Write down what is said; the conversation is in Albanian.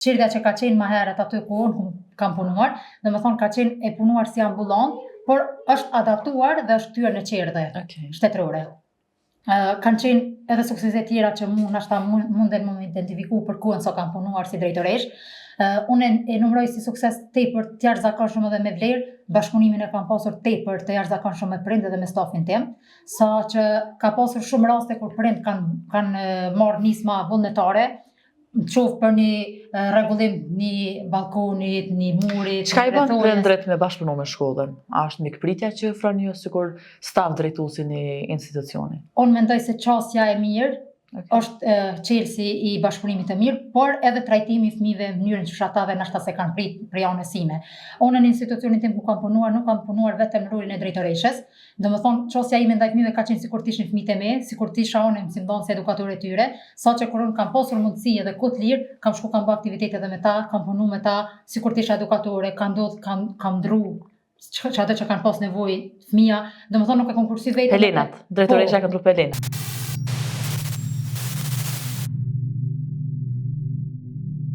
Çelga që ka qenë më herët aty ku unë kam punuar, domethënë ka qenë e punuar si ambulant, por është adaptuar dhe është kthyer në qerdhe shtetërore. Kanë qenë edhe suksese tjera që munden më identifiku për kohën sa kam punuar si drejtoresh. Unë e numëroj si sukses tepër të jashtëzakonshëm edhe me vlerë, bashkëpunimin e kam pasur tepër të jashtëzakonshëm me prindë dhe me stafin tim, sa që ka pasur shumë raste kur prindë kanë marrë nisma vullnetare, qoftë për një rregullim një balkonit, një murit. Çka i bën prindërit me bashkëpunu me shkollën? A është mikpritja që ofron ju sikur staf drejtuesi në institucioni? Unë mendoj se qasja e mirë është çelësi i bashkëpunimit të mirë, por edhe trajtimi i fëmijëve në mënyrën që ata ndoshta se kanë prit për anës sime. Unë në institucionin tim ku kam punuar, nuk kam punuar vetëm në rolin e drejtoreshes, domethënë qasja ime ndaj fëmijëve ka qenë sikur të ishin fëmijët e mi, sikur të isha unë mësimdhënëse edukatore e tyre, saqë kur unë kam pasur mundësi edhe kohë të lirë, kam shku kam bë aktivitete edhe me ta, kam punu me ta, sikur të isha edukatore, kam ndru çdo që kanë pas nevojë fëmia, domethënë nuk e kam kursi vetë. Pelenat, drejtoresha ka ndru pelenat.